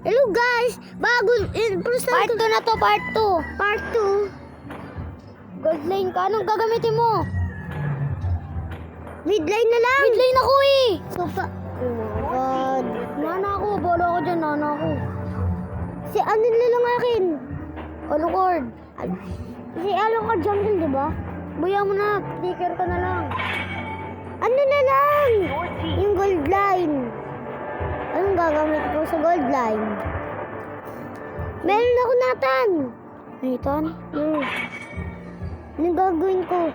Hello guys! Part 2 na to, part 2. Part 2. Gold lane ka. Anong gagamitin mo? Midline na lang. Mid lane ako eh. So, oh my God. Nana ako. Bola ako dyan. Nana ako. Si ano na lang akin? Alucard. Si Alucard jungle, di ba? Buya mo na. Sticker ka na lang. Ano na lang? Yung gold line. Anong gagamit ko sa gold line? Meron ako Nathan. Nathan? Anong gagawin ko?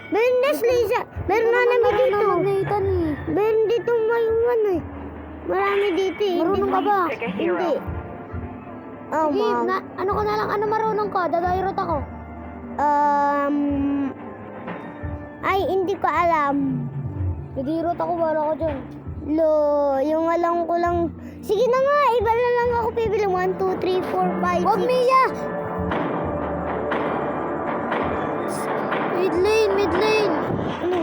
Meron Nestle isa. Meron na namin dito. Nathan eh. Meron dito mayuman eh. Marami dito eh. Marunong ka ba? Hindi. Oh, Sige, ma. ano ka na lang? Ano marunong ka? Dadairot ako. Ay, hindi ko alam. Dadirot ako. Wala ko dyan. Yung alam ko lang. Sige na nga, iba na lang ako pipili. 1, 2, 3, 4, 5, 6. Wag Mia! Mid lane, mid lane. Ano?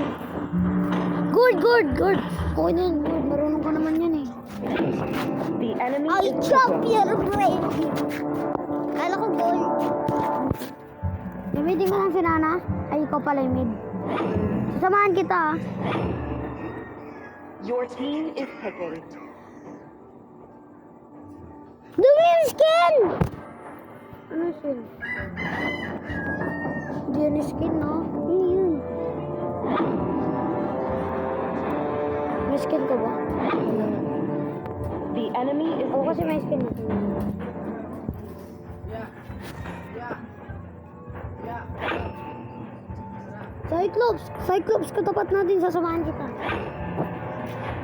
Good. Okay na yan, good. Marunong ka naman yan eh. The enemy I is chop your brain. Kala ko gold. Gamitin ka lang si Nana. Ay, ikaw pala yung mid. Sasamahan kita ah. Your team is picking. Dumi yung skin! Ano skin? Hindi yan yung skin, no? Ano yun? May skin ka ba? The enemy is Oo, kasi may skin. Cyclops, katapat natin, sasamahan kita.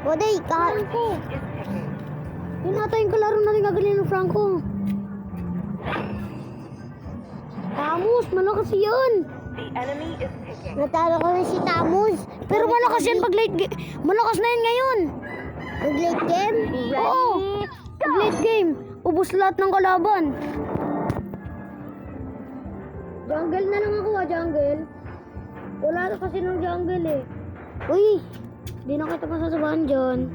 Boday, Franco! Yun ata yung kalaro natin gagalin ng Franco. Tamus, malakas yun! The enemy is picking. natalo ko na si Tamus. Pero malakas yan pag late game. Malakas na yan ngayon. Nag-late game? Oo. Pag late game, ubos lahat ng kalaban. Jungle na lang ako jungle. Wala na kasi ng jungle eh. Uy, Di na kita masasabahan dyan.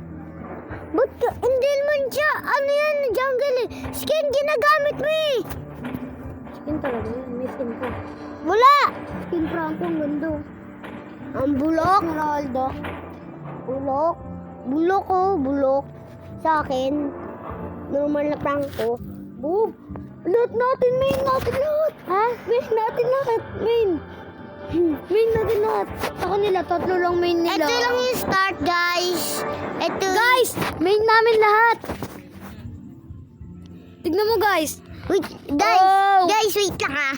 ba't ka? Hindi naman siya. Ano yan? Jungle eh. Skin ginagamit mo eh. Skin talaga yun, may skin ko. Wala. Skin Franco, ang ganda. Ang bulok. Ronaldo. Bulok. Bulok oh, bulok. Sa akin, normal na Franco. Boom! Lahat natin, main natin lahat. Ha? Main natin lahat, main. Main natin lahat. Sa kanila, tatlo lang main nila. Ito lang yung start, guys. Ito. Guys, main namin lahat. Tignan mo guys. Wait, guys. Oh. Guys, wait lang ha.